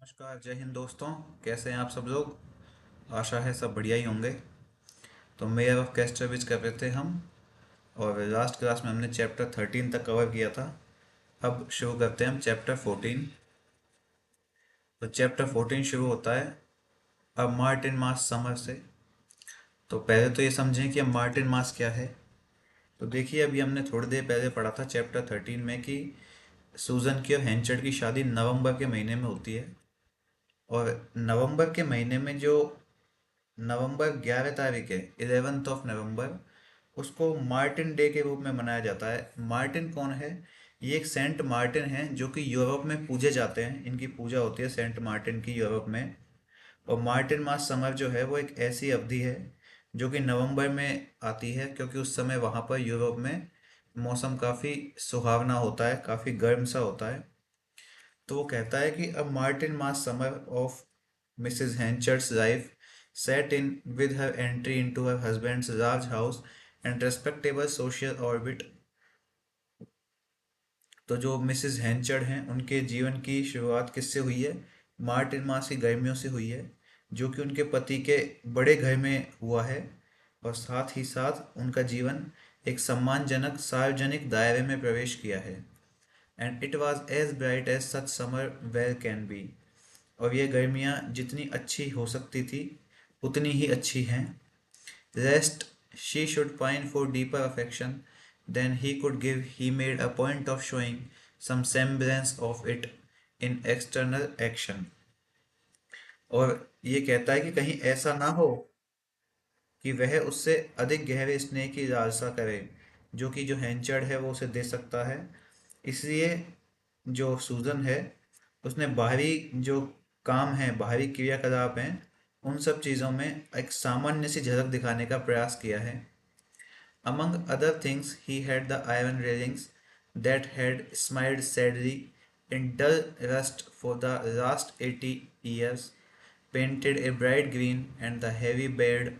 नमस्कार, जय हिंद दोस्तों। कैसे हैं आप सब लोग? आशा है सब बढ़िया ही होंगे। तो मेयर ऑफ कैस्टरविच कर रहे थे हम, और लास्ट क्लास में हमने चैप्टर 13 तक कवर किया था। अब शुरू करते हैं हम चैप्टर 14। तो चैप्टर 14 शुरू होता है अब मार्टिन मास समर से। तो पहले तो ये समझें कि अब मार्टिन मास क्या है। तो देखिए, अभी हमने थोड़ी देर पहले पढ़ा था चैप्टर 13 में कि सूजन की और हेंचर्ड की शादी नवंबर के महीने में होती है। और नवंबर के महीने में जो नवंबर 11 तारीख है, 11th ऑफ नवंबर, उसको मार्टिन डे के रूप में मनाया जाता है। मार्टिन कौन है? ये एक सेंट मार्टिन है जो कि यूरोप में पूजे जाते हैं। इनकी पूजा होती है सेंट मार्टिन की यूरोप में। और मार्टिन मास समर जो है वो एक ऐसी अवधि है जो कि नवंबर में आती है, क्योंकि उस समय वहाँ पर यूरोप में मौसम काफ़ी सुहावना होता है, काफ़ी गर्म सा होता है। तो वो कहता है कि अब Martinmas summer of Mrs Henchard's life set in with her entry into her husband's large house and respectable social orbit। तो जो मिसेस हेंचर्ड हैं उनके जीवन की शुरुआत किससे हुई है? मार्टिन मास की गर्मियों से हुई है, जो कि उनके पति के बड़े घर में हुआ है। और साथ ही साथ उनका जीवन एक सम्मानजनक सार्वजनिक दायरे में प्रवेश किया है। And it was as bright as such summer where can be. और ये गर्मियाँ जितनी अच्छी हो सकती थी उतनी ही अच्छी हैं। Lest she should pine for deeper affection than he could give, he made a point of showing some semblance of it in external action। और ये कहता है कि कहीं ऐसा ना हो कि वह उससे अधिक गहरे स्नेह की लालसा करे, जो कि जो हैंचर्ड है वो उसे दे सकता है। इसलिए जो सूजन है उसने बाहरी जो काम है, बाहरी क्रियाकलाप हैं, उन सब चीज़ों में एक सामान्य सी झलक दिखाने का प्रयास किया है। Among other things, he had the iron railings that had smiled sadly in dull rust for the last 80 years, painted a bright green, and the heavy barred,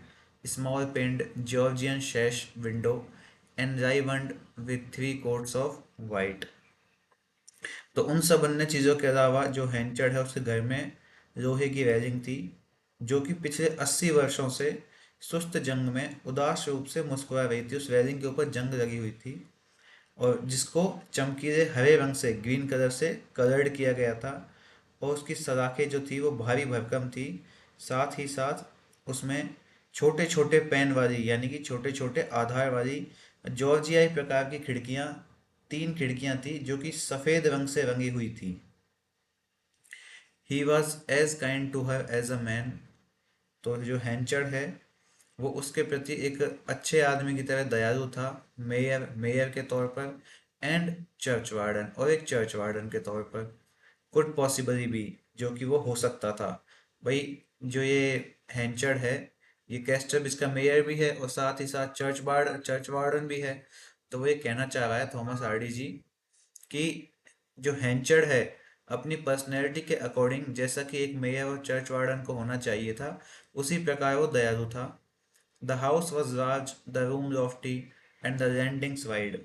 small paned Georgian sash window enlivened with three coats of white। तो उन सब अन्य चीज़ों के अलावा जो हैंचर्ड है उसके घर में लोहे की रेलिंग थी, जो कि पिछले 80 वर्षों से सुस्त जंग में उदास रूप से मुस्कुरा रही थी। उस रेलिंग के ऊपर जंग लगी हुई थी, और जिसको चमकीले हरे रंग से, ग्रीन कलर से कलर्ड किया गया था। और उसकी सलाखें जो थी वो भारी भरकम थी। साथ ही साथ उसमें छोटे छोटे पैन वाली, यानी कि छोटे छोटे आधार वाली जॉर्जियाई प्रकार की खिड़कियां, 3 खिड़कियां थी जो कि सफ़ेद रंग से रंगी हुई थी। He was as kind to her as a man. तो जो हैंचर्ड है वो उसके प्रति एक अच्छे आदमी की तरह दयालु था, मेयर मेयर के तौर पर, एंड चर्च वार्डन, और एक चर्च वार्डन के तौर पर। कुड पॉसिबली भी, जो कि वो हो सकता था। भाई, जो ये हैंचर्ड है ये कैस्टर इसका मेयर भी है और साथ ही साथ चर्च वार्डन भी है। तो वो ये कहना चाह रहा है थॉमस हार्डी जी कि जो हैंचर्ड है अपनी पर्सनैलिटी के अकॉर्डिंग, जैसा कि एक मेयर और चर्च वार्डन को होना चाहिए था, उसी प्रकार वो दयालु था। The house was large, the room Lofty, and the landings wide.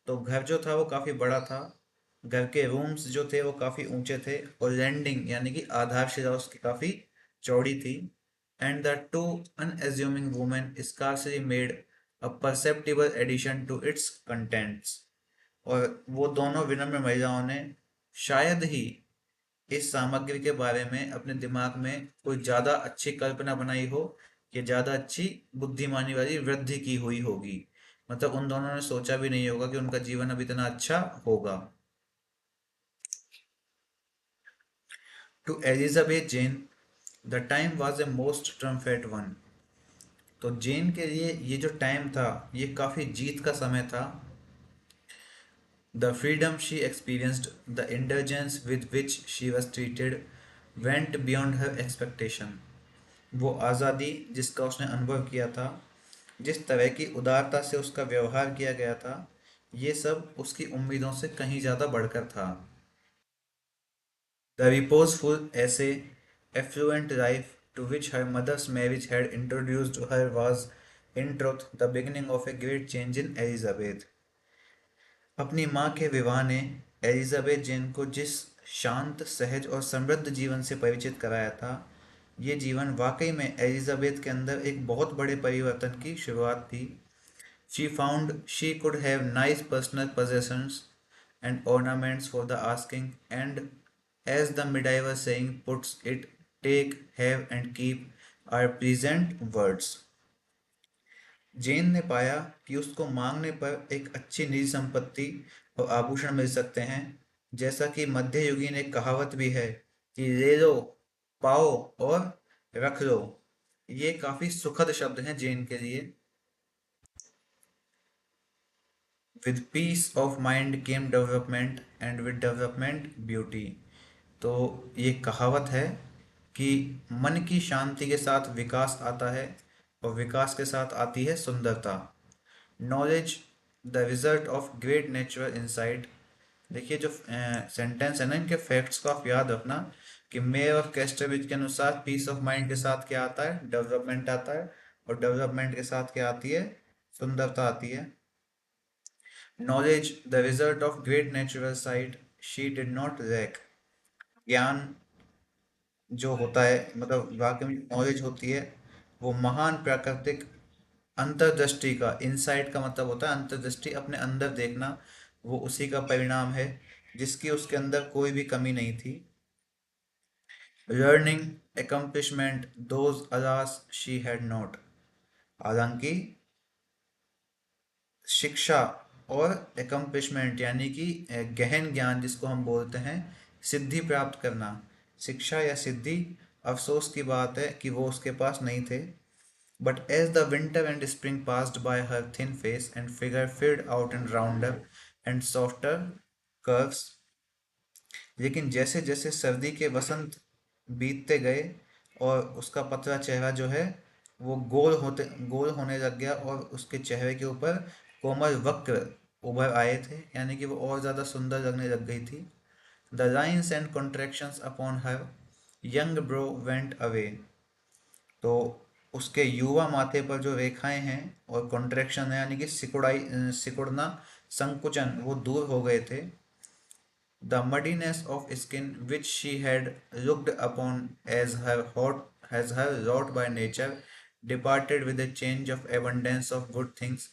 तो घर जो था वो काफ़ी बड़ा था, घर के रूम्स जो थे वो काफ़ी ऊंचे थे, और लैंडिंग यानी कि आधारशिला उसकी काफ़ी चौड़ी थी। And the two unassuming women scarcely made a perceptible addition to its contents. और वो दोनों विनम्र महिलाओं ने शायद ही इस सामग्री के बारे में अपने दिमाग में कोई ज़्यादा अच्छी कल्पना बनाई हो, कि ज़्यादा अच्छी बुद्धिमानी वाली वृद्धि की हुई होगी। मतलब उन दोनों ने सोचा भी नहीं होगा कि उनका जीवन अब इतना अच्छा होगा। To Elizabeth Jane the time was a most trumpet one. तो जेन के लिए ये जो टाइम था ये काफ़ी जीत का समय था। The freedom she experienced, the indulgence with which she was treated, went beyond her expectation। वो आज़ादी जिसका उसने अनुभव किया था, जिस तरह की उदारता से उसका व्यवहार किया गया था, ये सब उसकी उम्मीदों से कहीं ज़्यादा बढ़कर था। The reposeful, essay, affluent life to which her mother's marriage had introduced her was, in truth, the beginning of a great change in Elizabeth। अपनी माँ के विवाह ने एलिजाबेथ जेन को जिस शांत, सहज और समृद्ध जीवन से परिचित कराया था। ये जीवन वाकई में एलिजाबेथ के अंदर एक बहुत बड़े परिवर्तन की शुरुआत थी। She found she could have nice personal possessions and ornaments for the asking, and as the medieval saying puts it, take, have, and keep are present words. जेन ने पाया कि उसको मांगने पर एक अच्छी निजी संपत्ति और आभूषण मिल सकते हैं, जैसा कि मध्ययुगीन एक कहावत भी है कि ले लो, पाओ और रख लो। ये काफी सुखद शब्द हैं जेन के लिए। With piece of mind came development and with development beauty. तो ये कहावत है कि मन की शांति के साथ विकास आता है और विकास के साथ आती है सुंदरता। Knowledge the result of great natural insight. देखिए जो सेंटेंस है ना, इनके फैक्ट्स को आप याद रखना कि मेयर ऑफ कैस्टरविच के अनुसार पीस ऑफ माइंड के साथ क्या आता है? डेवलपमेंट आता है, और डेवलपमेंट के साथ क्या आती है? सुंदरता आती है। Knowledge, the result of great natural sight, she did not lack। ज्ञान जो होता है, मतलब वाकई में नॉलेज होती है, वो महान प्राकृतिक अंतर्दृष्टि का, इंसाइट का मतलब होता है अंतर्दृष्टि, अपने अंदर देखना, वो उसी का परिणाम है जिसकी उसके अंदर कोई भी कमी नहीं थी। Learning, accomplishment, those alas she had not। हालांकि शिक्षा और एकम्प्लिशमेंट यानी कि गहन ज्ञान जिसको हम बोलते हैं, सिद्धि प्राप्त करना, शिक्षा या सिद्धि, अफसोस की बात है कि वो उसके पास नहीं थे। But as the winter and spring passed by her thin face and figure filled out and rounder and softer curves. लेकिन जैसे जैसे सर्दी के वसंत बीतते गए और उसका पतला चेहरा जो है वो गोल होने लग गया, और उसके चेहरे के ऊपर कोमल वक्र उभर आए थे, यानी कि वो और ज़्यादा सुंदर लगने लग गई थी। The lines and contractions upon her young bro went away. तो उसके युवा माथे पर जो रेखाएं हैं और कॉन्ट्रैक्शन है यानी कि सिकुड़ना, संकुचन, वो दूर हो गए थे। The muddiness of skin which she had looked upon as her wrought by nature departed with a change of abundance of good things,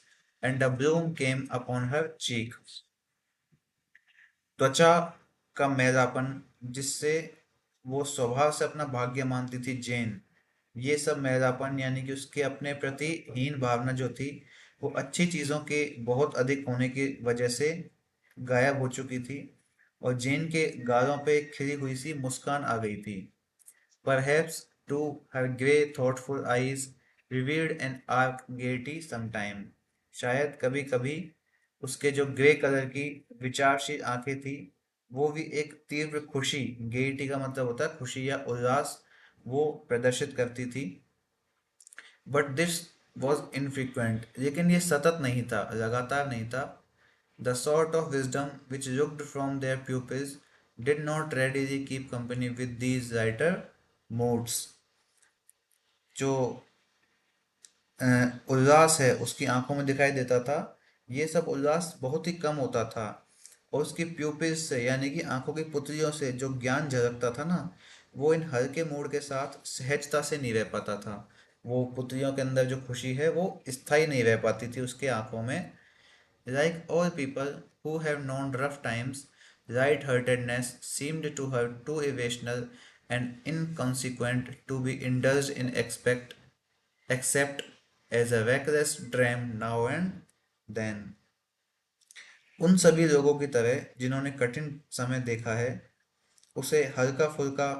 and a bloom came upon her cheek। त्वचा का मैलापन जिससे वो स्वभाव से अपना भाग्य मानती थी जेन, ये सब मैलापन यानी कि उसके अपने प्रति हीन भावना जो थी, वो अच्छी चीज़ों के बहुत अधिक होने की वजह से गायब हो चुकी थी, और जेन के गालों पे एक खिली हुई सी मुस्कान आ गई थी। Perhaps too her grey thoughtful eyes revealed an arch gaiety sometime। शायद कभी कभी उसके जो ग्रे कलर की विचारशील आंखें थी, वो भी एक तीव्र खुशी, गेइटी का मतलब होता है खुशी या उल्लास, वो प्रदर्शित करती थी। But this was infrequent. लेकिन ये सतत नहीं था, लगातार नहीं था। The sort of wisdom which looked from their pupils did not readily keep company with these lighter moods। जो उल्लास है उसकी आंखों में दिखाई देता था, ये सब उल्लास बहुत ही कम होता था, और उसकी प्यूपिल्स से यानी कि आंखों की पुतलियों से जो ज्ञान झलकता था ना, वो इन हल्के मूड के साथ सहजता से नहीं रह पाता था। वो पुतलियों के अंदर जो खुशी है वो स्थायी नहीं रह पाती थी उसके आंखों में। Like all people who have known rough times, light-heartedness seemed to her too irrational and inconsequent to be indulged in except as a reckless dream now and then। उन सभी लोगों की तरह जिन्होंने कठिन समय देखा है, उसे हल्का फुल्का,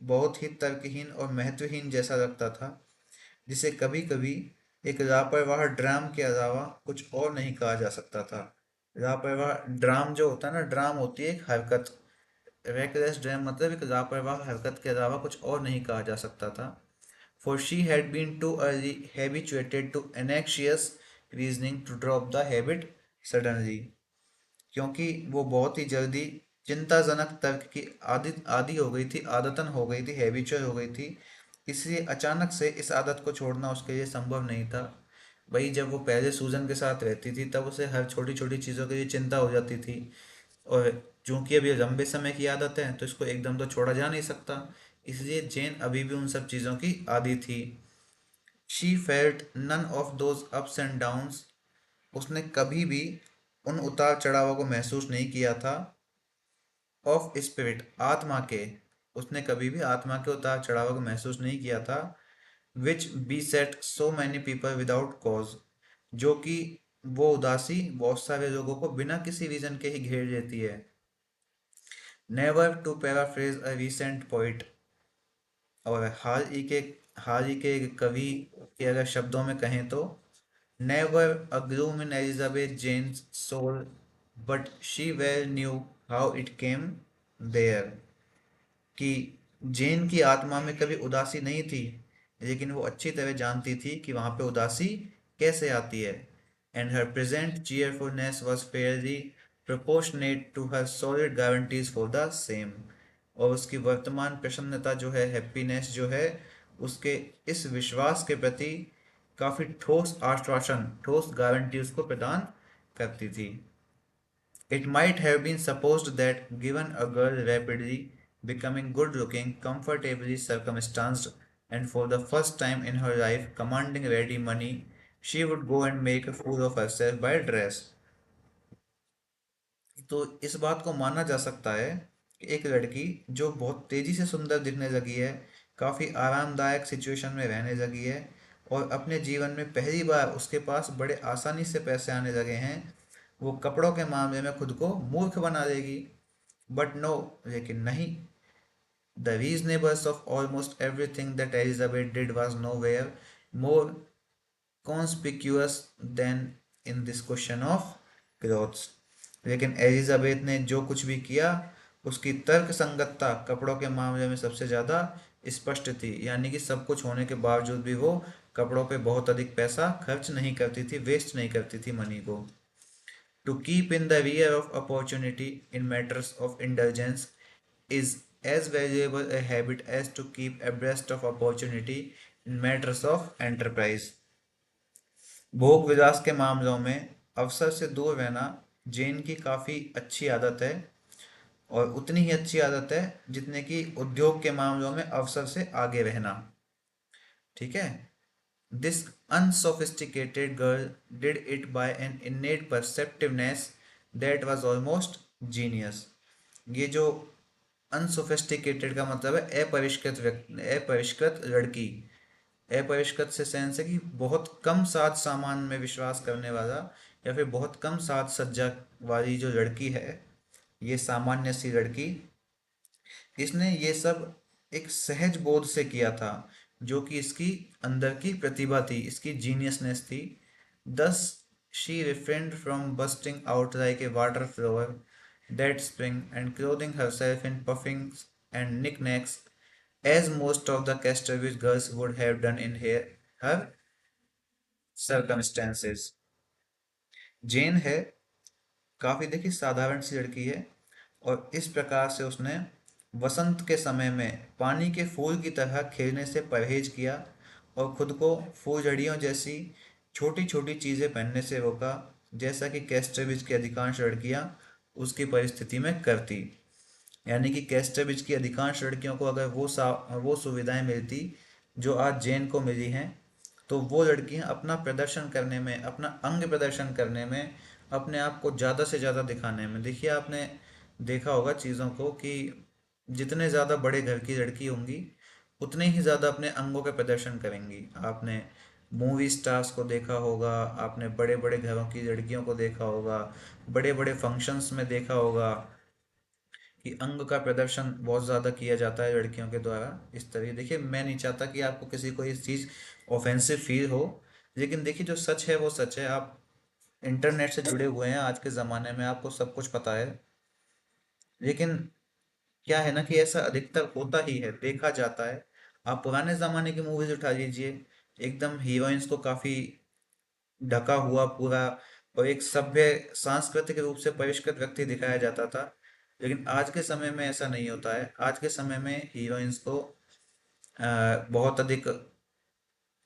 बहुत ही तर्कहीन और महत्वहीन जैसा लगता था, जिसे कभी कभी एक लापरवाह ड्राम के अलावा कुछ और नहीं कहा जा सकता था। लापरवाह ड्राम जो होता है ना, ड्राम होती है एक हरकत, रेकलेस ड्राम मतलब एक लापरवाह हरकत के अलावा कुछ और नहीं कहा जा सकता था। For she had been too early habituated to anxious reasoning to drop the habit suddenly. क्योंकि वो बहुत ही जल्दी चिंताजनक तर्क की आदि आदि हो गई थी, आदतन हो गई थी, हैबिचुअल हो गई थी, इसलिए अचानक से इस आदत को छोड़ना उसके लिए संभव नहीं था। वही जब वो पहले सूजन के साथ रहती थी तब उसे हर छोटी छोटी चीज़ों के लिए चिंता हो जाती थी, और क्योंकि अभी लंबे समय की आदत है तो इसको एकदम तो छोड़ा जा नहीं सकता, इसलिए जेन अभी भी उन सब चीज़ों की आदी थी। She felt none of those ups and downs, उसने कभी भी उन उतार चढ़ावों को महसूस नहीं किया था। ऑफ स्पिरिट, आत्मा के, उसने कभी भी आत्मा के उतार चढ़ावों को महसूस नहीं किया था। Which beset so many people without cause, जो कि वो उदासी बहुत सारे लोगों को बिना किसी रीजन के ही घेर लेती है। Never to paraphrase a recent poet, और हाल ही के एक कवि के अगर शब्दों में कहें तो, never a gloom in Elizabeth Jane's soul, but she well knew how it came there, कि जेन की आत्मा में कभी उदासी नहीं थी, लेकिन वो अच्छी तरह जानती थी कि वहां पे उदासी कैसे आती है। And her present cheerfulness was fairly proportionate to her solid guarantees for the same, और उसकी वर्तमान प्रसन्नता जो है, हैप्पीनेस जो है, उसके इस विश्वास के प्रति काफी ठोस आश्वासन, ठोस गारंटी उसको प्रदान करती थी। It might have been supposed that given a girl rapidly becoming good looking, comfortably circumstanced, and for the first time in her life commanding ready money, she would go and make a fool of herself by dress. तो इस बात को माना जा सकता है कि एक लड़की जो बहुत तेजी से सुंदर दिखने लगी है, काफी आरामदायक सिचुएशन में रहने लगी है, और अपने जीवन में पहली बार उसके पास बड़े आसानी से पैसे आने लगे हैं, वो कपड़ों के मामले में खुद को मूर्ख बना देगी। बट नो, लेकिन नहीं, the reasonableness of almost everything that Elizabeth did was nowhere more conspicuous than in this question of clothes. लेकिन एलिजाबेथ ने जो कुछ भी किया, उसकी तर्क संगतता कपड़ों के मामले में सबसे ज़्यादा स्पष्ट थी, यानी कि सब कुछ होने के बावजूद भी वो कपड़ों पे बहुत अधिक पैसा खर्च नहीं करती थी, वेस्ट नहीं करती थी मनी को। To keep in the rear of opportunity in matters of indulgence is as valuable a habit as to keep abreast of opportunity in matters of enterprise. भोग विलास के मामलों में अवसर से दूर रहना जेन की काफी अच्छी आदत है, और उतनी ही अच्छी आदत है जितने की उद्योग के मामलों में अवसर से आगे रहना। ठीक है। This unsophisticated girl did it by an innate perceptiveness that was almost genius. ये जो unsophisticated का मतलब है अपरिष्कृत व्यक्ति, अपरिष्कृत लड़की। अपरिष्कृत से सेंस है कि बहुत कम साज सामान में विश्वास करने वाला, या फिर बहुत कम साज सज्जा वाली जो लड़की है, ये सामान्य सी लड़की, इसने ये सब एक सहज बोध से किया था, जो कि इसकी अंदर की प्रतिभा थी, इसकी जीनियसनेस थी। Thus she refrained from bursting out like a water flower that spring and clothing herself in puffings and knickknacks as most of the Casterbridge girls would have done in her circumstances. जेन है, काफी देखिए साधारण सी लड़की है, और इस प्रकार से उसने वसंत के समय में पानी के फूल की तरह खेलने से परहेज किया, और खुद को फूलझड़ियों जैसी छोटी छोटी चीजें पहनने से रोका, जैसा कि कैस्टरविच की अधिकांश लड़कियां उसकी परिस्थिति में करती। यानी कि कैस्टरविच की अधिकांश लड़कियों को अगर वो सुविधाएं मिलती जो आज जेन को मिली हैं, तो वो लड़कियां अपना प्रदर्शन करने में, अपना अंग प्रदर्शन करने में, अपने आप को ज़्यादा से ज़्यादा दिखाने में, देखिए आपने देखा होगा चीज़ों को कि जितने ज़्यादा बड़े घर की लड़की होंगी, उतने ही ज़्यादा अपने अंगों के प्रदर्शन करेंगी। आपने मूवी स्टार्स को देखा होगा, आपने बड़े बड़े घरों की लड़कियों को देखा होगा, बड़े बड़े फंक्शंस में देखा होगा कि अंग का प्रदर्शन बहुत ज़्यादा किया जाता है लड़कियों के द्वारा। इस तरह देखिए, मैं नहीं चाहता कि आपको किसी को इस चीज़ ऑफेंसिव फील हो, लेकिन देखिए जो सच है वो सच है। आप इंटरनेट से जुड़े हुए हैं, आज के ज़माने में आपको सब कुछ पता है, लेकिन क्या है ना कि ऐसा अधिकतर होता ही है, देखा जाता है। आप पुराने ज़माने की मूवीज उठा लीजिए, एकदम हीरोइंस को काफ़ी ढका हुआ पूरा, और एक सभ्य सांस्कृतिक रूप से परिष्कृत व्यक्ति दिखाया जाता था। लेकिन आज के समय में ऐसा नहीं होता है, आज के समय में हीरोइंस को बहुत अधिक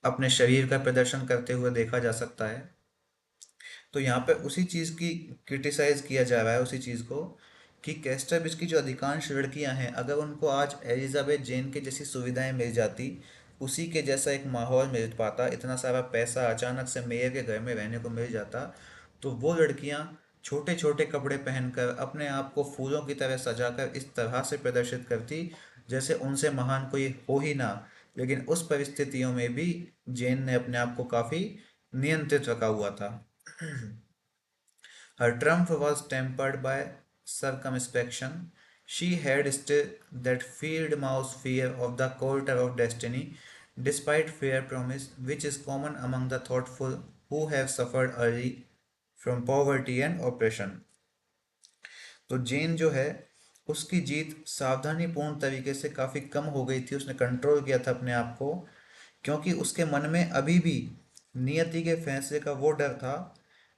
अपने शरीर का प्रदर्शन करते हुए देखा जा सकता है। तो यहाँ पे उसी चीज़ की क्रिटिसाइज किया जा रहा है, उसी चीज़ को, कि कैस्टरविच की जो अधिकांश लड़कियां हैं, अगर उनको आज एलिजाबेथ जेन के जैसी सुविधाएं मिल जाती, उसी के जैसा एक माहौल मिल पाता, इतना सारा पैसा अचानक से मेयर के घर में रहने को मिल जाता, तो वो लड़कियां छोटे छोटे कपड़े पहनकर अपने आप को फूलों की तरह सजाकर इस तरह से प्रदर्शित करती जैसे उनसे महान कोई हो ही ना। लेकिन उस परिस्थितियों में भी जेन ने अपने आप को काफी नियंत्रित रखा हुआ था। Her triumph was tempered by circumspection. She had still that field mouse fear of the quarter of destiny, despite fair promise, which is common among the thoughtful who have suffered early from poverty and oppression. तो जेन जो है, उसकी जीत सावधानीपूर्ण तरीके से काफी कम हो गई थी, उसने कंट्रोल किया था अपने आप को, क्योंकि उसके मन में अभी भी नियति के फैसले का वो डर था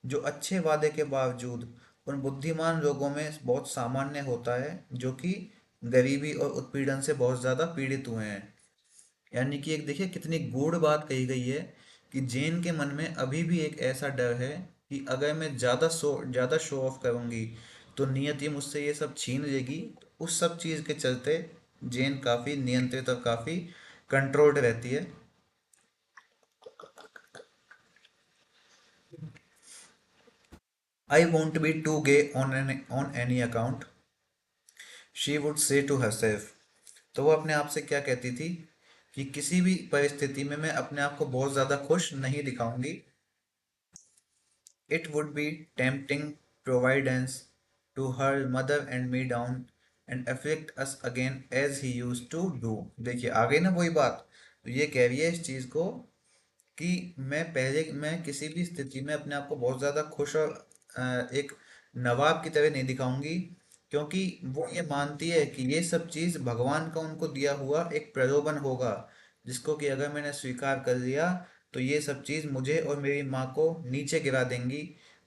जो अच्छे वादे के बावजूद उन बुद्धिमान लोगों में बहुत सामान्य होता है, जो कि गरीबी और उत्पीड़न से बहुत ज्यादा पीड़ित हुए हैं। यानी कि एक देखिए कितनी गूढ़ बात कही गई है कि जेन के मन में अभी भी एक ऐसा डर है कि अगर मैं ज्यादा शो ऑफ करूंगी तो नियति मुझसे ये सब छीन लेगी। उस सब चीज के चलते जेन काफी नियंत्रित और काफी कंट्रोल्ड रहती है। I won't be too gay on any account, she would say to herself। तो वो अपने आप से क्या कहती थी कि किसी भी परिस्थिति में मैं अपने आप को बहुत ज्यादा खुश नहीं दिखाऊंगी। It would be tempting Providence to hurl mother and me down and afflict us again as he used to do। देखिए आ गई ना वही बात। तो ये कह रही है इस चीज को कि मैं किसी भी स्थिति में अपने आप को बहुत ज्यादा खुश और एक नवाब की तरह नहीं दिखाऊंगी, क्योंकि वो ये मानती है कि ये सब चीज भगवान का उनको दिया हुआ एक प्रलोभन होगा, जिसको कि अगर मैंने स्वीकार कर लिया तो ये सब चीज मुझे और मेरी माँ को नीचे गिरा देंगी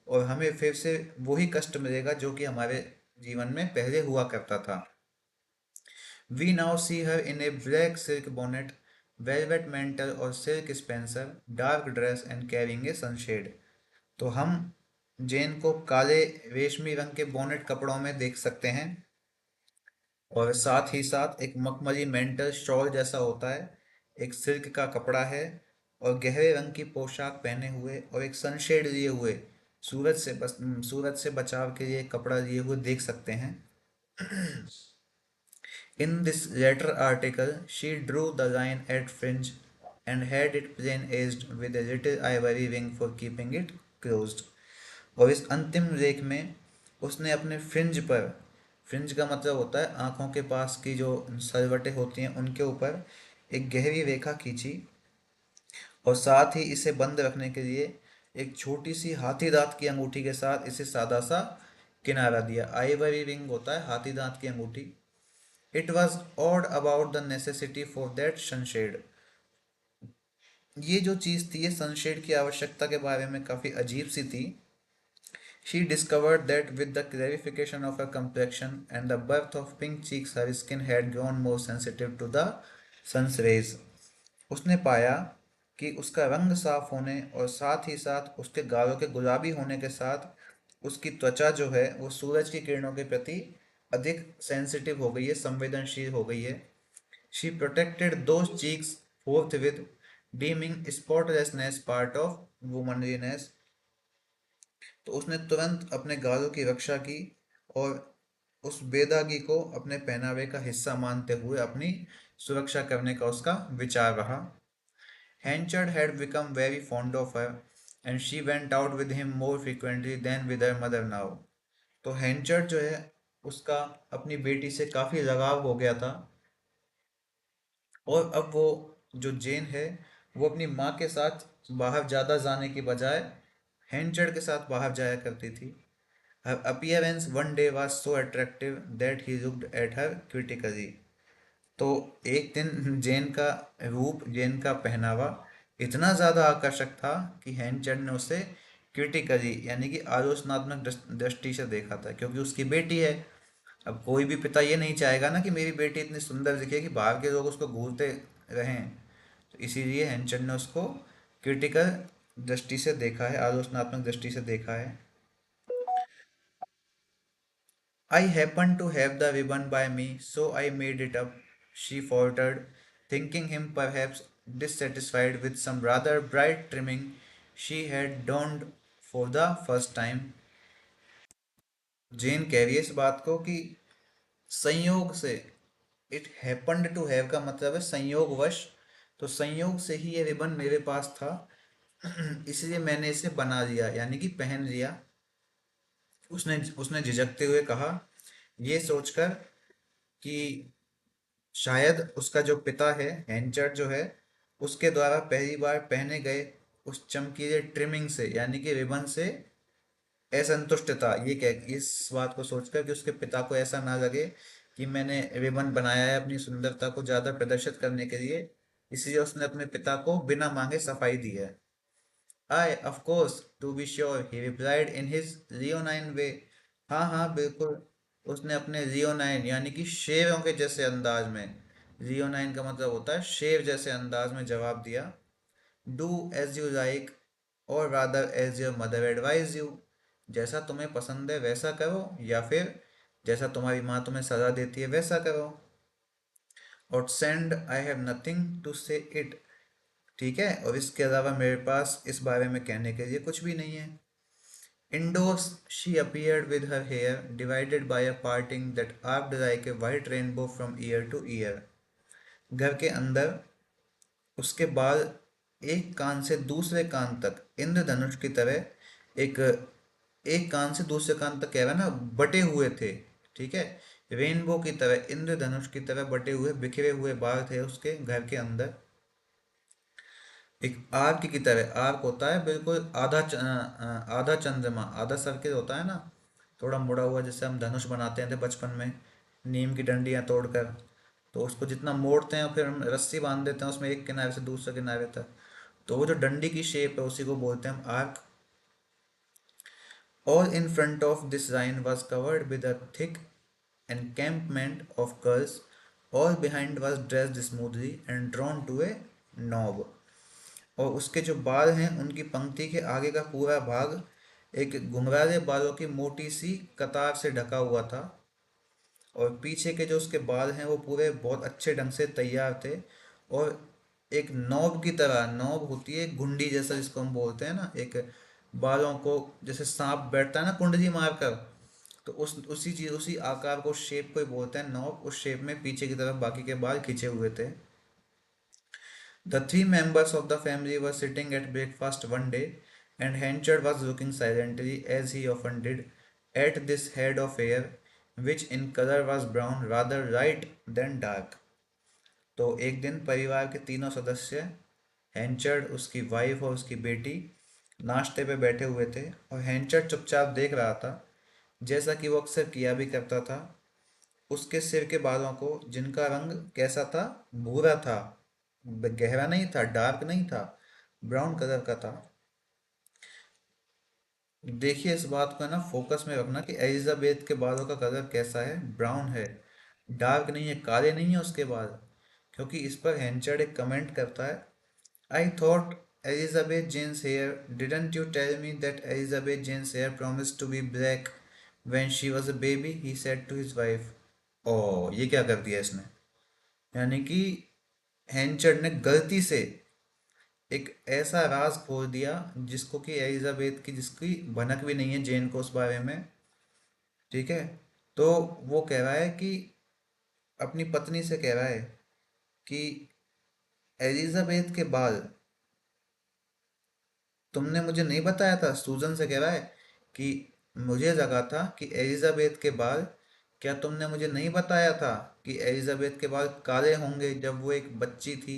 और हमें फिर से वही कष्ट मिलेगा जो कि हमारे जीवन में पहले हुआ करता था। We now see her in a black silk bonnet, velvet mantle or silk spencer, dark dress and carrying a sunshade। तो हम जेन को काले रेशमी रंग के बोनेट कपड़ों में देख सकते हैं, और साथ ही साथ एक मखमली मेंटल शॉल जैसा होता है, एक सिल्क का कपड़ा है, और गहरे रंग की पोशाक पहने हुए और एक सनशेड लिए हुए, सूरज से बचाव के लिए कपड़ा लिए हुए देख सकते हैं। In this latter article, she drew the line at fringe and had it plain edged with a little ivory ring for keeping it closed। और इस अंतिम लेख में उसने अपने फ्रिंज पर, फ्रिंज का मतलब होता है आंखों के पास की जो सलवटें होती हैं उनके ऊपर एक गहरी रेखा खींची, और साथ ही इसे बंद रखने के लिए एक छोटी सी हाथी दांत की अंगूठी के साथ इसे सादा सा किनारा दिया। आइवरी रिंग होता है हाथी दांत की अंगूठी। It was odd about the necessity for that sunshade. ये जो चीज थी, ये सनशेड की आवश्यकता के बारे में काफी अजीब सी थी। She discovered that with the clarification of her complexion and the birth of pink cheeks, her skin had grown more sensitive to the sun's rays। उसने पाया कि उसका रंग साफ होने और साथ ही साथ उसके गालों के गुलाबी होने के साथ उसकी त्वचा जो है वो सूरज की किरणों के प्रति अधिक सेंसिटिव हो गई है, संवेदनशील हो गई है। She protected those cheeks forthwith, deeming spotlessness part of womanliness। तो उसने तुरंत अपने गालों की रक्षा की और उस बेदागी को अपने पहनावे का हिस्सा मानते हुए अपनी सुरक्षा करने का उसका विचार रहा। Henchard had become very fond of her and she went out with him more frequently than with her mother now। तो हैंचर्ड जो है उसका अपनी बेटी से काफी लगाव हो गया था, और अब वो जो जेन है वो अपनी माँ के साथ बाहर ज्यादा जाने की बजाय हैंचर्ड के साथ बाहर जाया करती थी। Her appearance one day was so attractive that he looked at her critically। तो एक दिन जेन का रूप, जेन का पहनावा इतना ज़्यादा आकर्षक था कि हैंचर्ड ने उसे क्रिटिकली यानी कि आलोचनात्मक दृष्टि से देखा था, क्योंकि उसकी बेटी है। अब कोई भी पिता ये नहीं चाहेगा ना कि मेरी बेटी इतनी सुंदर दिखे कि बाहर के लोग उसको घूरते रहें। तो इसीलिए हैंचर्ड ने उसको क्रिटिकल दृष्टि से देखा है, आलोचनात्मक दृष्टि से देखा है। I happened to have the ribbon by me, so I made it up, she faltered, thinking him perhaps dissatisfied with some rather bright trimming she had donned for the first time. जेन कह रही है इस बात को कि संयोग से, it happened to have का मतलब है संयोगवश, तो संयोग से ही ये रिबन मेरे पास था, इसलिए मैंने इसे बना लिया यानी कि पहन लिया। उसने उसने झिझकते हुए कहा, ये सोचकर कि शायद उसका जो पिता है, हैंचर जो है, उसके द्वारा पहली बार पहने गए उस चमकीले ट्रिमिंग से यानी कि रिबन से असंतुष्ट था। ये कह इस बात को सोचकर कि उसके पिता को ऐसा ना लगे कि मैंने रिबन बनाया है अपनी सुंदरता को ज्यादा प्रदर्शित करने के लिए, इसलिए उसने अपने पिता को बिना मांगे सफाई दी है। I of course to be sure he replied in his leonine way. हाँ हाँ बिल्कुल, उसने अपने लियोनाइन यानी कि शेरों के जैसे अंदाज में, लियोनाइन का मतलब होता है शेर जैसे अंदाज में जवाब दिया। डू एज यू लाइक, और rather as your mother advise you, जैसा तुम्हें पसंद है वैसा करो, या फिर जैसा तुम्हारी माँ तुम्हें सलाह देती है वैसा करो। और and I have nothing to say it, ठीक है, और इसके अलावा मेरे पास इस बारे में कहने के लिए कुछ भी नहीं है। Indoors, she appeared with her hair divided by a parting that arced like a white rainbow from ear to ear. घर के अंदर उसके बाल एक कान से दूसरे कान तक इंद्रधनुष की तरह, एक एक कान से दूसरे कान तक कह रहा है ना, बटे हुए थे, ठीक है, रेनबो की तरह, इंद्रधनुष की तरह बटे हुए बिखरे हुए बाल थे उसके घर के अंदर। एक आर्क की तरह, आर्क होता है बिल्कुल आधा चंद्रमा, आधा सर्किल होता है ना, थोड़ा मुड़ा हुआ, जैसे हम धनुष बनाते थे बचपन में नीम की डंडियां तोड़कर, तो उसको जितना मोड़ते हैं फिर हम रस्सी बांध देते हैं उसमें एक किनारे से दूसरे किनारे तक, तो वो जो डंडी की शेप है उसी को बोलते हैं हम arc. All in front of this line was covered with a thick encampment of curls. All behind was dressed smoothly and drawn to a knob. और उसके जो बाल हैं उनकी पंक्ति के आगे का पूरा भाग एक घुंघराले बालों की मोटी सी कतार से ढका हुआ था, और पीछे के जो उसके बाल हैं वो पूरे बहुत अच्छे ढंग से तैयार थे, और एक नॉब की तरह, नॉब होती है घुंडी जैसा जिसको हम बोलते हैं ना, एक बालों को जैसे सांप बैठता है ना कुंडली मारकर, तो उसी चीज, उसी आकार को, शेप को ही बोलते हैं नॉब। उस शेप में पीछे की तरफ बाकी के बाल खींचे हुए थे। The three members of the family were sitting at breakfast one day, and Henchard was looking silently, as he often did, at this head of hair, which in color was brown, rather light than dark. तो एक दिन परिवार के तीनों सदस्य, हैंचर्ड, उसकी wife और उसकी बेटी, नाश्ते पे बैठे हुए थे, और हैंचर्ड चुपचाप देख रहा था, जैसा कि वो अक्सर किया भी करता था, उसके सिर के बालों को, जिनका रंग कैसा था, भूरा था, गहरा नहीं था, डार्क नहीं था, ब्राउन कलर का था। देखिए इस बात को है ना फोकस में रखना कि एलिजाबेथ के बालों का कलर कैसा है, ब्राउन है, डार्क नहीं है, काले नहीं है उसके बाल। क्योंकि इस पर हेंचर्ड एक कमेंट करता है, I thought Elizabeth Jane's hair, didn't you tell me that Elizabeth Jane's hair promised to be black when she was a baby, he said to his wife। ओ ये क्या कर दिया इसने, यानी कि हेंचर्ड ने गलती से एक ऐसा राज खोल दिया जिसको कि एलिजाबेथ की, जिसकी भनक भी नहीं है जेन को उस बारे में, ठीक है। तो वो कह रहा है कि अपनी पत्नी से कह रहा है कि एलिजाबेथ के बाल तुमने मुझे नहीं बताया था, सूजन से कह रहा है कि मुझे लगा था कि एलिजाबेथ के बाल, क्या तुमने मुझे नहीं बताया था कि एलिजाबेथ के बाल काले होंगे जब वो एक बच्ची थी,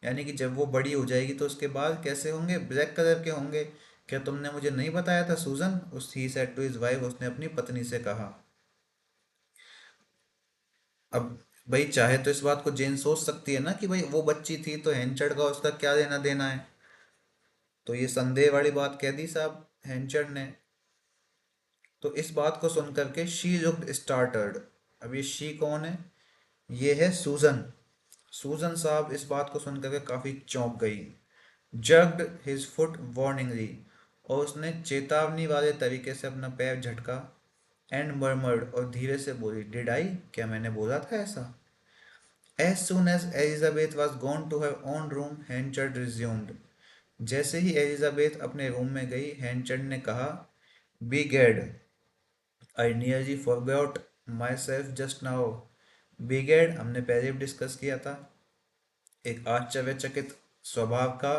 यानी कि जब वो बड़ी हो जाएगी तो उसके बाल कैसे होंगे, ब्लैक कलर के होंगे, क्या तुमने मुझे नहीं बताया था सूजन, उस he said to his wife, उसने अपनी पत्नी से कहा। अब भाई चाहे तो इस बात को जेन सोच सकती है ना कि भाई वो बच्ची थी तो हैंचर्ड का उसका क्या लेना देना है, तो ये संदेह वाली बात कह दी साहब हैंचर्ड ने। तो इस बात को सुनकर के शी लुक्ड स्टार्टर्ड। अब ये शी कौन है, ये है सूजन। सूजन साहब इस बात को सुनकर के काफी चौंक गई। जग्ड हिज फुट वार्निंगली, और उसने चेतावनी वाले तरीके से अपना पैर झटका। एंड murmured, और धीरे से बोली, डिड आई, क्या मैंने बोला था ऐसा? As soon as Elizabeth was gone to her own room, Henchard resumed. जैसे ही एलिजाबेथ अपने रूम में गई, हैंचर्ड ने कहा, be gad, I nearly forgot myself just now. Be gad हमने पहले भी डिस्कस किया था, एक आश्चर्यचकित स्वभाव का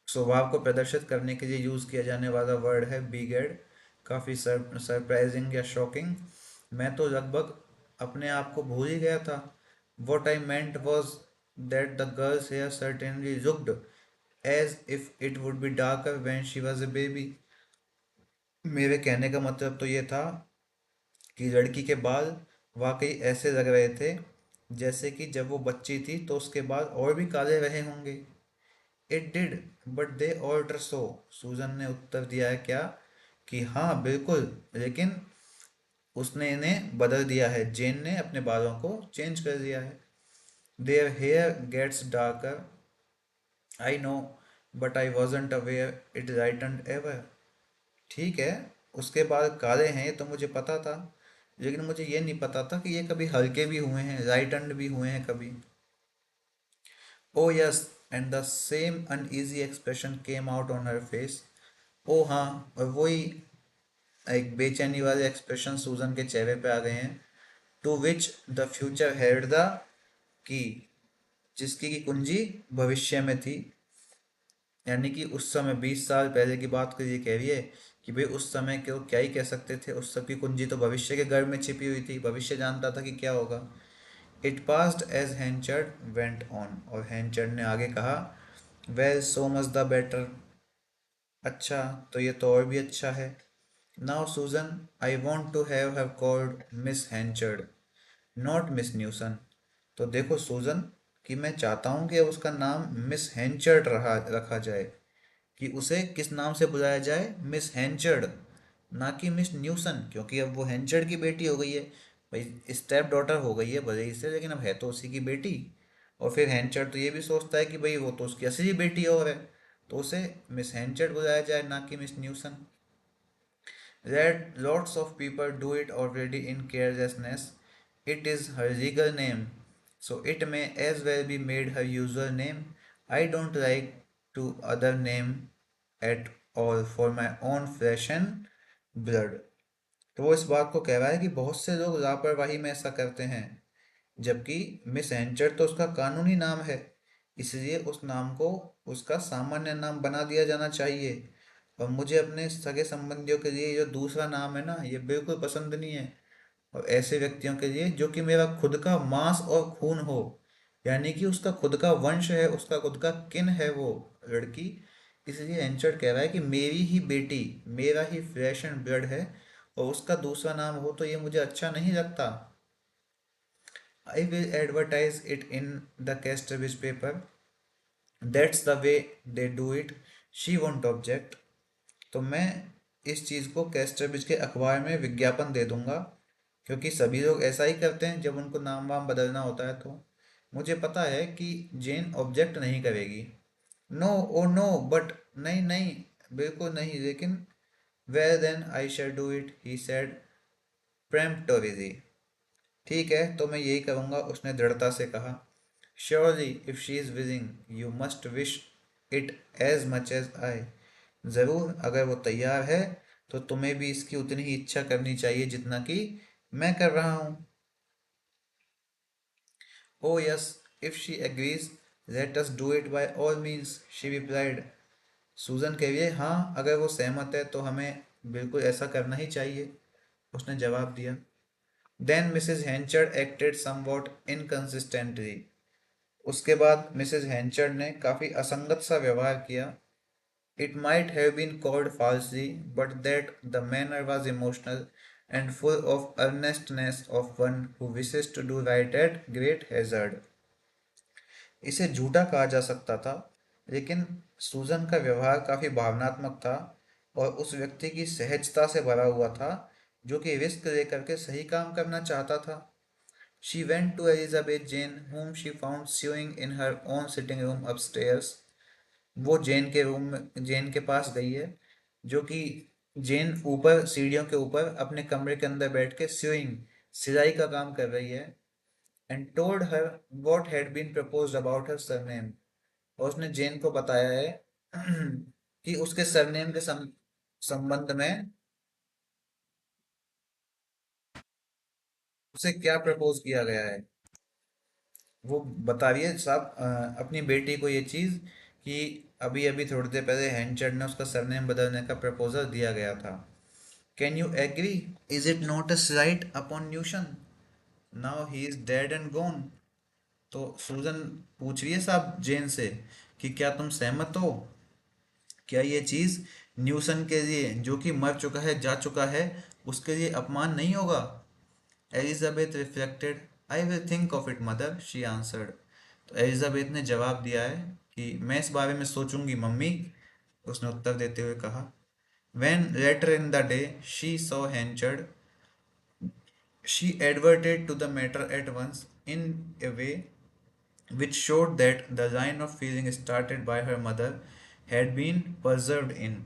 स्वभाव को प्रदर्शित करने के लिए यूज किया जाने वाला वर्ड है बिगेड। काफी सरप्राइजिंग या शॉकिंग। मैं तो लगभग अपने आप को भूल ही गया था। What I meant was that the girl's hair certainly looked as if it would be darker when she was a baby. मेरे कहने का मतलब तो ये था कि लड़की के बाल वाकई ऐसे लग रहे थे जैसे कि जब वो बच्ची थी तो उसके बाल और भी काले रहे होंगे। It did, but they alter so. Susan ने उत्तर दिया है क्या, कि हाँ बिल्कुल, लेकिन उसने इन्हें बदल दिया है, जेन ने अपने बालों को चेंज कर दिया है। Their hair gets darker, I know, but I wasn't aware it lightened ever. ठीक है, उसके बाल काले हैं ये तो मुझे पता था, लेकिन मुझे ये नहीं पता था कि ये कभी हल्के भी हुए हैं, लाइटनड भी हुए हैं कभी। Oh yes, and the same uneasy expression came out on her face. ओ हाँ, और वही एक बेचैनी वाले एक्सप्रेशन सूजन के चेहरे पे आ गए हैं। To which the future held the key, जिसकी की कुंजी भविष्य में थी। यानी कि उस समय 20 साल पहले की बात को ये कह रही है कि भाई उस समय को क्या ही कह सकते थे, उस सब की कुंजी तो भविष्य के गर्भ में छिपी हुई थी, भविष्य जानता था कि क्या होगा। It passed as Henchard went on, और हैंचर्ड ने आगे कहा, well so much the better, अच्छा तो ये तो और भी अच्छा है। Now Susan, I want to have her called Miss Henchard, not Miss Newson. तो देखो सूजन, कि मैं चाहता हूँ कि उसका नाम मिस हैंचर्ड रहा रखा जाए, कि उसे किस नाम से बुलाया जाए, मिस हैंचर्ड, ना कि मिस न्यूसन, क्योंकि अब वो हैंचर्ड की बेटी हो गई है। भाई स्टेप डॉटर हो गई है भले ही से, लेकिन अब है तो उसी की बेटी। और फिर हैंचर्ड तो ये भी सोचता है कि भाई वो तो उसकी असली बेटी और है, तो उसे मिस हैंचर्ड बुलाया जाए, ना कि miss न्यूसन। That lots of people do it already in carelessness. It is her legal name, so it may as well be made her usual name. I don't like to other name at all for my own flesh and blood. तो वो इस बात को कह रहा है कि बहुत से लोग लापरवाही में ऐसा करते हैं, जबकि मिस एंचर तो उसका कानूनी नाम है, इसलिए उस नाम को उसका सामान्य नाम बना दिया जाना चाहिए। और मुझे अपने सगे संबंधियों के लिए जो दूसरा नाम है ना, ये बिल्कुल पसंद नहीं है। और ऐसे व्यक्तियों के लिए जो कि मेरा खुद का मांस और खून हो, यानी कि उसका खुद का वंश है, उसका खुद का किन है वो लड़की, इसलिए एंचर्ड कह रहा है कि मेरी ही बेटी, मेरा ही फ्लैश एंड ब्लड है, और उसका दूसरा नाम हो तो ये मुझे अच्छा नहीं लगता। I will advertise it in the Casterbridge paper. That's the way they do it. She won't object. तो मैं इस चीज़ को कैस्टरब्रिज के अखबार में विज्ञापन दे दूंगा, क्योंकि सभी लोग ऐसा ही करते हैं जब उनको नाम वाम बदलना होता है तो। मुझे पता है कि जेन ऑब्जेक्ट नहीं करेगी। नो, ओ नो, बट नहीं नहीं, बिल्कुल नहीं, लेकिन well then I shall do it, he said peremptorily। ठीक है, तो मैं यही करूँगा, उसने दृढ़ता से कहा। Surely if she is willing you must wish it as much as I. ज़रूर, अगर वो तैयार है तो तुम्हें भी इसकी उतनी ही इच्छा करनी चाहिए जितना कि मैं कर रहा हूँ। ओ yes, if she agrees let us do it by all means, she replied. सूजन कह रही है, हाँ अगर वो सहमत है तो हमें बिल्कुल ऐसा करना ही चाहिए, उसने जवाब दिया। Then Mrs Henchard acted somewhat inconsistently. उसके बाद मिसेस हैंचर्ड ने काफी असंगत सा व्यवहार किया। It might have been called falsely, but that the manner was emotional and full of earnestness of one who wishes to do right at great hazard। इसे झूठा कहा जा सकता था, लेकिन सूजन का व्यवहार काफी भावनात्मक था और उस व्यक्ति की सहजता से भरा हुआ था जो कि रिस्क लेकर के सही काम करना चाहता था। She went to Elizabeth Jane, whom she found sewing in her own sitting room upstairs। वो जेन के पास गई है, जो कि जेन ऊपर सीढ़ियों के ऊपर अपने कमरे के अंदर बैठ के सिलाई का काम कर रही है। And told her what had been proposed about her surname. और उसने जेन को बताया है कि उसके सरनेम के संबंध में उसे क्या प्रपोज किया गया है। वो बता रही है साहब अपनी बेटी को ये चीज कि अभी अभी थोड़ी देर पहले हैंचर्ड ने उसका सरनेम बदलने का प्रपोजल दिया गया था। Can you agree? Is it not a slight upon Newson? Now he is dead and gone. तो सूजन पूछ रही है साहब जेन से कि क्या तुम सहमत हो? क्या ये चीज न्यूसन के लिए जो कि मर चुका है, जा चुका है, उसके लिए अपमान नहीं होगा? Elizabeth reflected. I will think of it mother, she answered. तो एलिजाबेथ ने जवाब दिया है कि मैं इस बारे में सोचूंगी मम्मी। उसने उत्तर देते हुए कहा। When later in the day she saw Henchard, she adverted to the matter at once in a way which showed that the line of feeling started by her mother had been preserved in।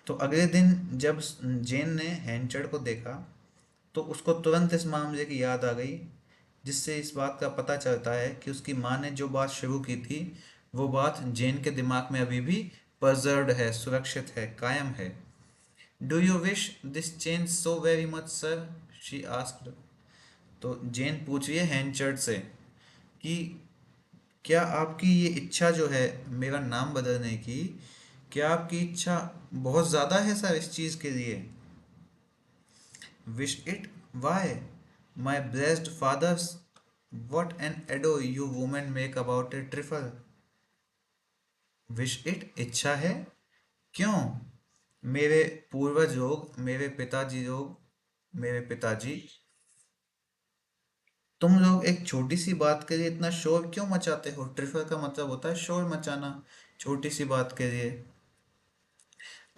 तो अगले दिन जब जेन ने हैंचर्ड को देखा तो उसको तुरंत इस मामले की याद आ गई, जिससे इस बात का पता चलता है कि उसकी माँ ने जो बात शुरू की थी वो बात जेन के दिमाग में अभी भी preserved है, सुरक्षित है, कायम है। Do you wish this change so very much sir, she asked. तो जेन पूछ रही है हैंचर्ड से कि क्या आपकी ये इच्छा जो है मेरा नाम बदलने की, क्या आपकी इच्छा बहुत ज़्यादा है सर इस चीज़ के लिए? Wish it? Why my blessed fathers, what an ado you women make about a trifle। Wish it? इच्छा है? क्यों? मेरे पूर्वज लोग, मेरे पिताजी, तुम लोग एक छोटी सी बात के लिए इतना शोर क्यों मचाते हो? ट्रिफल का मतलब होता है शोर मचाना, छोटी सी बात के लिए।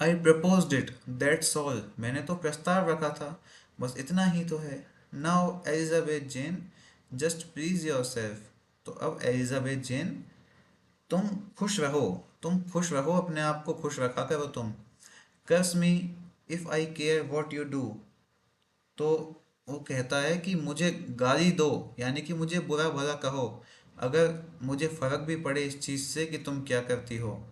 आई प्रपोज्ड इट, दैट्स ऑल। मैंने तो प्रस्ताव रखा था, बस इतना ही तो है। Now Elizabeth Jane, just please yourself. तो अब एलिजाबेथ जेन, तुम खुश रहो, तुम खुश रहो, अपने आप को खुश रखा करो तुम। Curse me if I care what you do. तो वो कहता है कि मुझे गाली दो, यानी कि मुझे बुरा भला कहो, अगर मुझे फर्क भी पड़े इस चीज़ से कि तुम क्या करती हो।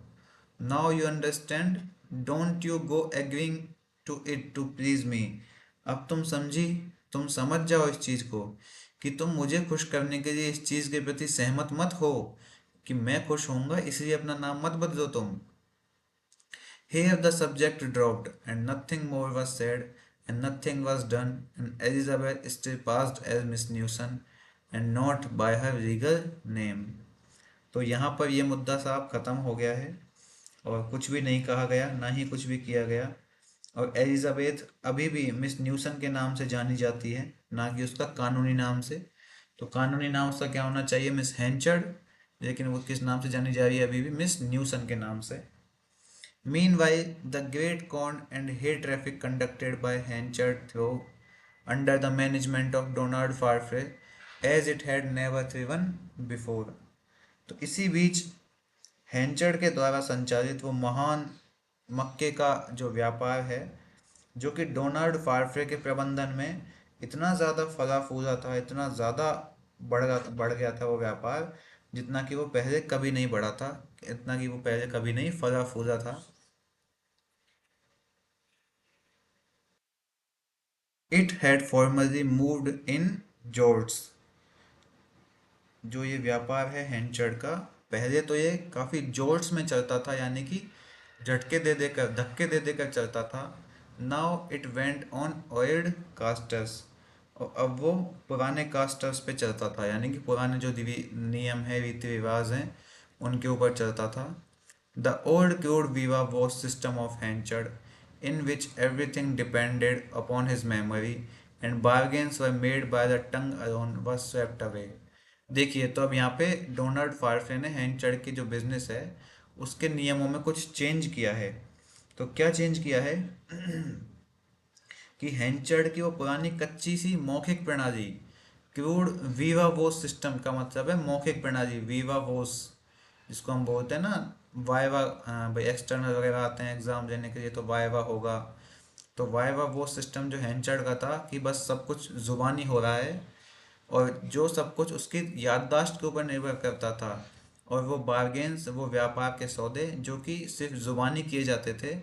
Now you understand, don't you go agreeing to it to please me. अब तुम समझी, तुम समझ जाओ इस चीज़ को कि तुम मुझे खुश करने के लिए इस चीज़ के प्रति सहमत मत हो कि मैं खुश होऊंगा, इसलिए अपना नाम मत बदलो तुम। Here the subject dropped, and nothing more was said, and nothing was done, and Elizabeth still passed as Miss Newson, and not by her regal name। तो यहाँ पर यह मुद्दा साहब खत्म हो गया है और कुछ भी नहीं कहा गया, ना ही कुछ भी किया गया। और एलिजाबेथ अभी भी मिस न्यूसन के नाम से जानी जाती है, ना कि उसका कानूनी नाम से। तो कानूनी नाम उसका क्या होना चाहिए? मिस हैंचर्ड। लेकिन वो किस नाम से जानी जा रही है अभी भी? मिस न्यूसन के नाम से। Meanwhile, the great corn and hay traffic conducted by Hanchard throve under the management of Donald Farfrae as it had never thriven before। तो इसी बीच हैंचर्ड के द्वारा संचालित वो महान मक्के का जो व्यापार है, जो कि डोनाल्ड फारफ्रे के प्रबंधन में इतना ज़्यादा फला फूला था, इतना ज़्यादा बढ़ गया था वो व्यापार, जितना कि वो पहले कभी नहीं बढ़ा था, इतना कि वो पहले कभी नहीं फला फूला था। It had formerly moved in jorts। जो ये व्यापार है हैंचर्ड का, पहले तो ये काफ़ी जोर्ट्स में चलता था, यानी कि झटके दे देकर, धक्के दे देकर चलता था। Now it went on old casters. और अब वो पुराने कास्टर्स पे चलता था, यानी कि पुराने जो नियम है, रीति रिवाज हैं, उनके ऊपर चलता था। The old crude viva was system of Henchard, in which everything depended upon his memory, and bargains were made by the tongue alone was swept away। देखिए, तो अब यहाँ पे डोनाल्ड फारफे ने हैंचर्ड की जो बिजनेस है उसके नियमों में कुछ चेंज किया है। तो क्या चेंज किया है? कि हैंचर्ड की वो पुरानी कच्ची सी मौखिक प्रणाली, क्रूड वीवा वोस सिस्टम का मतलब है मौखिक प्रणाली, वीवा वोस, जिसको हम बोलते हैं ना वाइवा। भाई एक्सटर्नल वगैरह आते हैं एग्ज़ाम देने के लिए तो वाइवा होगा। तो वाइवा वो सिस्टम जो हैंचर्ड का था कि बस सब कुछ ज़ुबानी हो रहा है, और जो सब कुछ उसकी याददाश्त के ऊपर निर्भर करता था। और वो बार्गेन्स, वो व्यापार के सौदे जो कि सिर्फ जुबानी किए जाते थे,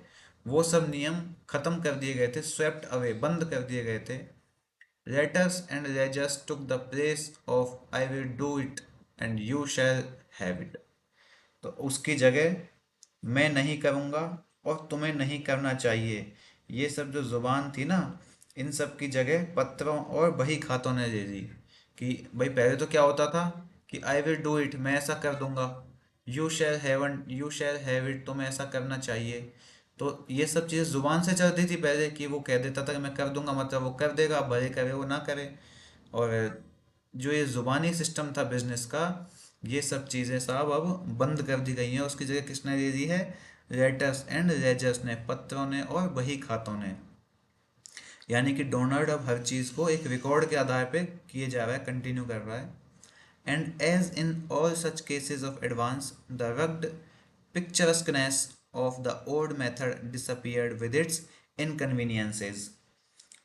वो सब नियम खत्म कर दिए गए थे, स्वेप्ट अवे, बंद कर दिए गए थे। Letters and ledgers took the place of I will do it and you shall have it. तो उसकी जगह मैं नहीं करूँगा और तुम्हें नहीं करना चाहिए, ये सब जो जुबान थी ना, इन सब की जगह पत्रों और बही खातों ने ले ली। कि भाई पहले तो क्या होता था कि आई विल डू इट, मैं ऐसा कर दूंगा। यू शैल हैव इट, तुम्हें ऐसा करना चाहिए। तो ये सब चीज़ें जुबान से चलती थी पहले, कि वो कह देता था कि मैं कर दूंगा, मतलब वो कर देगा, भले करे वो ना करे। और जो ये जुबानी सिस्टम था बिजनेस का, ये सब चीज़ें साहब अब बंद कर दी गई हैं। उसकी जगह किसने दे दी है? लेटर्स एंड लेजर्स ने, पत्रों ने और बही खातों ने। यानी कि डोनाल्ड अब हर चीज़ को एक रिकॉर्ड के आधार पे किए जा रहा है, कंटिन्यू कर रहा है। And as in all such cases of advance, the rugged picturesqueness of the old method disappeared with its inconveniences.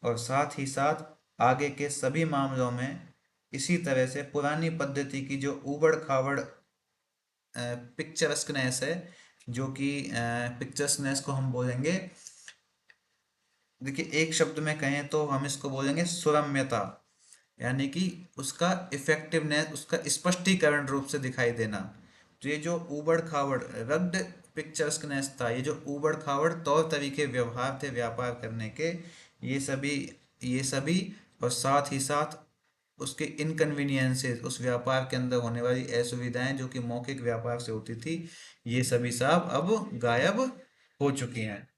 और साथ ही साथ आगे के सभी मामलों में इसी तरह से पुरानी पद्धति की जो ऊबड़ खाबड़ पिक्चरस्कनेस है, जो कि पिक्चरस्कनेस को हम बोलेंगे, देखिए एक शब्द में कहें तो हम इसको बोलेंगे सुरम्यता। यानी कि उसका इफेक्टिवनेस, उसका स्पष्टीकरण रूप से दिखाई देना। तो ये जो ऊबड़ खाबड़ रग्ड पिक्चर्सनेस था, ये जो ऊबड़ खाबड़ तौर तरीके व्यवहार थे व्यापार करने के, ये सभी और साथ ही साथ उसके इनकन्वीनियंसेस, उस व्यापार के अंदर होने वाली असुविधाएं जो कि मौखिक व्यापार से होती थी, ये सभी साहब अब गायब हो चुकी हैं।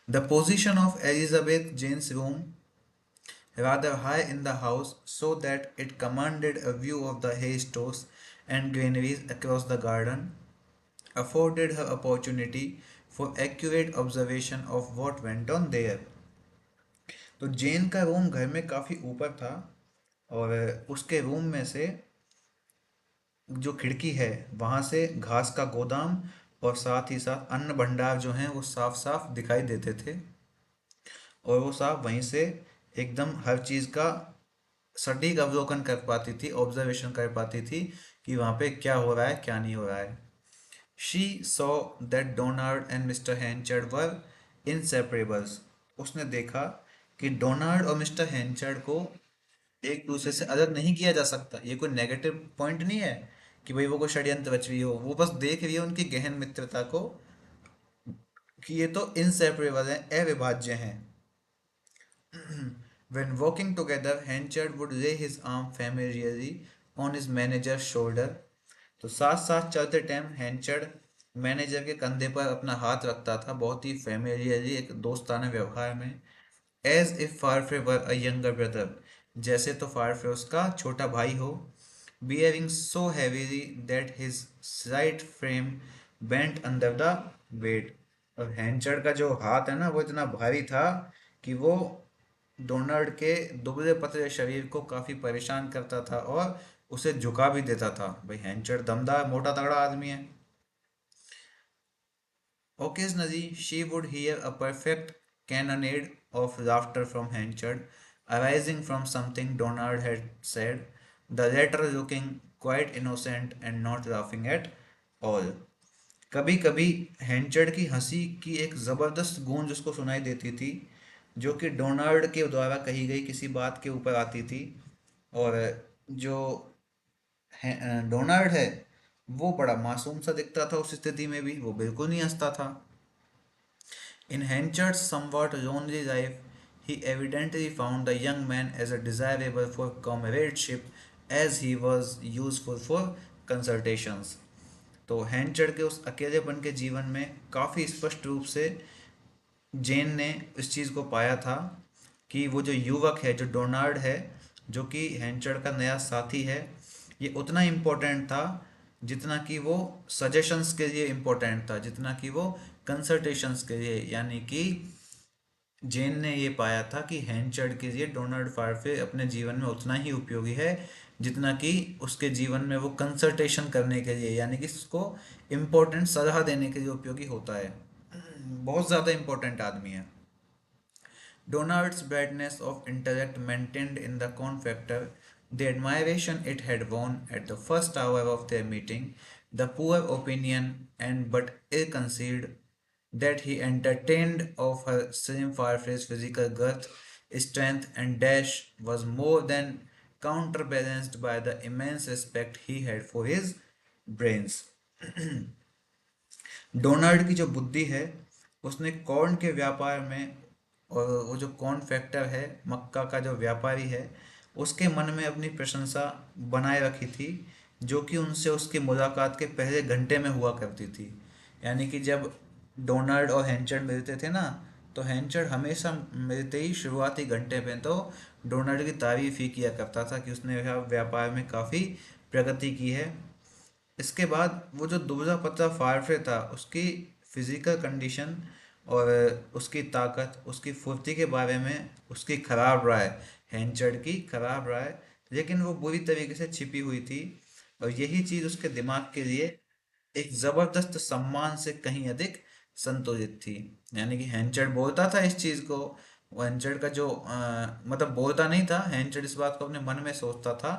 The position of Elizabeth Jane's room, rather high in the house, so that it commanded a view of the hay stores and granaries across the garden, afforded her opportunity for accurate observation of what went on there. तो जेन का room घर में काफ़ी ऊपर था, और उसके room में से जो खिड़की है वहाँ से घास का गोदाम और साथ ही साथ अन्न भंडार जो हैं वो साफ साफ दिखाई देते थे। और वो साहब वहीं से एकदम हर चीज़ का सटीक अवलोकन कर पाती थी, ऑब्जर्वेशन कर पाती थी कि वहाँ पे क्या हो रहा है क्या नहीं हो रहा है। She saw that Donald and Mr Henchard were inseparables. उसने देखा कि डोनाल्ड और मिस्टर हैंचर्ड को एक दूसरे से अलग नहीं किया जा सकता। ये कोई नेगेटिव पॉइंट नहीं है कि भाई वो कोई षड्यंत्र रच रही हो, वो बस देख रही है उनकी गहन मित्रता को, कि ये तो इनसेपरेबल हैं, अविभाज्य हैं। When walking together, Henchard would lay his arm familiarly on his manager's shoulder. तो साथ साथ चलते टाइम हैंचर्ड मैनेजर के कंधे पर अपना हाथ रखता था, बहुत ही फेमिलियरली, एक दोस्ताना व्यवहार में। As if Farfrae were a younger brother, जैसे तो फारफे उसका छोटा भाई हो। Bearing so heavily that his right frame bent under the weight. और हैंचर्ड का जो हाथ है ना वो इतना भारी था कि वो डोनाल्ड के दुबले पतले शरीर को काफी परेशान करता था और उसे झुका भी देता था। भाई हैंचर्ड दमदार मोटा तगड़ा आदमी है। Occasionally, she would hear a perfect cannonade of laughter from Henchard, arising from something Donald had said, the latter looking quite innocent and not laughing at all. कभी कभी हैंचर्ड की हंसी की एक जबरदस्त गूंज उसको सुनाई देती थी, जो कि डोनाल्ड के द्वारा कही गई किसी बात के ऊपर आती थी। और जो डोनाल्ड है वो बड़ा मासूम सा दिखता था, उस स्थिति में भी वो बिल्कुल नहीं हंसता था। In Henchard's somewhat lonely life, he evidently found the young man as desirable for comradeship as he was useful for consultations. तो हैंचर्ड के उस अकेलेपन के जीवन में काफ़ी स्पष्ट रूप से जेन ने इस चीज़ को पाया था कि वो जो युवक है, जो डोनाल्ड है, जो कि हैंचर्ड का नया साथी है, ये उतना इम्पोर्टेंट था जितना कि वो सजेशंस के लिए इम्पोर्टेंट था, जितना कि वो कंसल्टेशंस के लिए, यानी कि जेन ने ये पाया था कि हैंचर्ड के लिए डोनाल्ड फार्फे अपने जीवन में उतना ही उपयोगी है जितना कि उसके जीवन में वो कंसल्टेशन करने के लिए, यानी कि उसको इम्पोर्टेंट सलाह देने के लिए उपयोगी होता है। बहुत ज़्यादा इम्पोर्टेंट आदमी है। Donald's brightness of intellect maintained in the confecter, the admiration it had won at the first hour of their meeting, the poor opinion and but ill-concealed that he entertained of her slim Firefly's physical girth, strength, and dash was more than counterbalanced by the immense respect he had for his brains. Donald की जो बुद्धि है, उसने corn के व्यापार में, और वो जो कॉर्न फैक्टर है, मक्का का जो व्यापारी है, उसके मन में अपनी प्रशंसा बनाए रखी थी, जो कि उनसे उसकी मुलाकात के पहले घंटे में हुआ करती थी। यानी कि जब डोनाल्ड और हैंचर्ड मिलते थे ना, तो हैंचर्ड हमेशा मिलते ही शुरुआती घंटे पे तो डोनाल्ड की तारीफ ही किया करता था कि उसने व्यापार में काफ़ी प्रगति की है। इसके बाद वो जो दुबला पतला फारफे था, उसकी फिजिकल कंडीशन और उसकी ताकत, उसकी फुर्ती के बारे में उसकी खराब राय, हैंचर्ड की खराब राय, लेकिन वो बुरी तरीके से छिपी हुई थी। और यही चीज़ उसके दिमाग के लिए एक जबरदस्त सम्मान से कहीं अधिक संतुलित थी। यानी कि हैंचर्ड बोलता था इस चीज को, वो हैंचर्ड का जो मतलब बोलता नहीं था, हैंचर्ड इस बात को अपने मन में सोचता था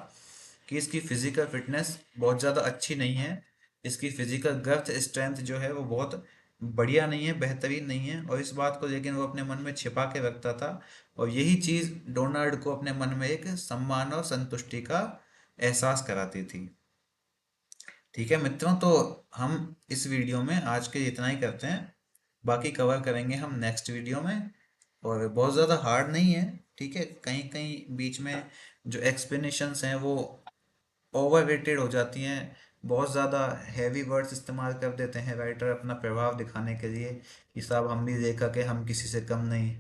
कि इसकी फिजिकल फिटनेस बहुत ज़्यादा अच्छी नहीं है, इसकी फिजिकल ग्रोथ स्ट्रेंथ जो है वो बहुत बढ़िया नहीं है, बेहतरीन नहीं है, और इस बात को लेकिन वो अपने मन में छिपा के रखता था। और यही चीज़ डोनाल्ड को अपने मन में एक सम्मान और संतुष्टि का एहसास कराती थी। ठीक है मित्रों, तो हम इस वीडियो में आज के लिए इतना ही करते हैं। बाकी कवर करेंगे हम नेक्स्ट वीडियो में। और बहुत ज़्यादा हार्ड नहीं है, ठीक है। कहीं कहीं बीच में जो एक्सप्लेनेशंस हैं वो ओवर रेटेड हो जाती हैं, बहुत ज़्यादा हैवी वर्ड्स इस्तेमाल कर देते हैं राइटर अपना प्रभाव दिखाने के लिए कि साहब हम भी लेखक है, हम किसी से कम नहीं,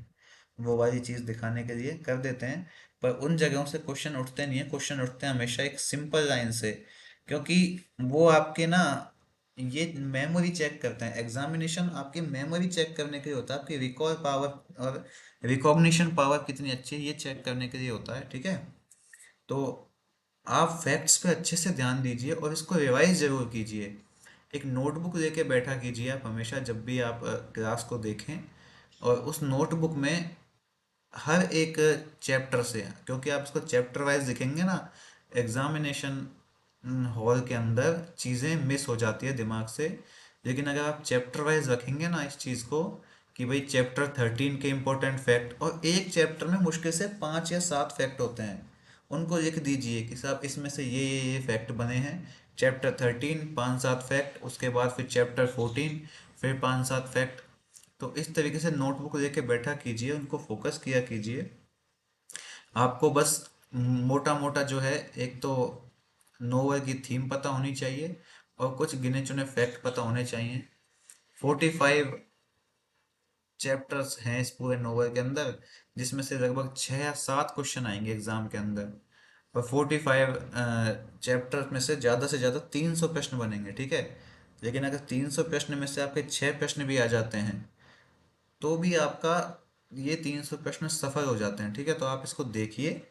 वो वाली चीज़ दिखाने के लिए कर देते हैं। पर उन जगहों से क्वेश्चन उठते नहीं है, क्वेश्चन उठते हैं हमेशा एक सिंपल लाइन से, क्योंकि वो आपके ना ये मेमोरी चेक करते हैं। एग्जामिनेशन आपकी मेमोरी चेक करने के लिए होता है, आपकी रिकॉल पावर और रिकॉग्निशन पावर कितनी अच्छी है ये चेक करने के लिए होता है, ठीक है। तो आप फैक्ट्स पे अच्छे से ध्यान दीजिए और इसको रिवाइज जरूर कीजिए। एक नोटबुक लेके बैठा कीजिए आप हमेशा जब भी आप क्लास को देखें, और उस नोटबुक में हर एक चैप्टर से, क्योंकि आप इसको चैप्टर वाइज लिखेंगे ना, एग्जामिनेशन हॉल के अंदर चीज़ें मिस हो जाती है दिमाग से। लेकिन अगर आप चैप्टर वाइज रखेंगे ना इस चीज़ को, कि भाई चैप्टर 13 के इम्पोर्टेंट फैक्ट, और एक चैप्टर में मुश्किल से 5 या 7 फैक्ट होते हैं, उनको लिख दीजिए कि साहब इसमें से ये फैक्ट बने हैं। चैप्टर 13 5-7 फैक्ट, उसके बाद फिर चैप्टर 14 फिर 5-7 फैक्ट। तो इस तरीके से नोटबुक लेके बैठा कीजिए, उनको फोकस किया कीजिए। आपको बस मोटा मोटा जो है, एक तो नोवेल की थीम पता होनी चाहिए और कुछ गिने चुने फैक्ट पता होने चाहिए। 45 चैप्टर्स हैं इस पूरे नोवेल के अंदर, जिसमें से लगभग 6 या 7 क्वेश्चन आएंगे एग्जाम के अंदर। और 45 चैप्टर में से ज़्यादा 300 प्रश्न बनेंगे, ठीक है। लेकिन अगर 300 प्रश्न में से आपके 6 प्रश्न भी आ जाते हैं, तो भी आपका ये 300 प्रश्न सफल हो जाते हैं, ठीक है। तो आप इसको देखिए,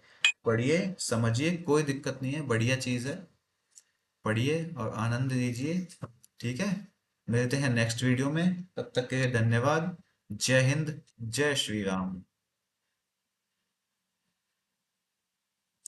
पढ़िए, समझिए, कोई दिक्कत नहीं है, बढ़िया चीज़ है। पढ़िए और आनंद लीजिए, ठीक है। मिलते हैं नेक्स्ट वीडियो में, तब तक के लिए धन्यवाद। जय हिंद, जय श्री राम।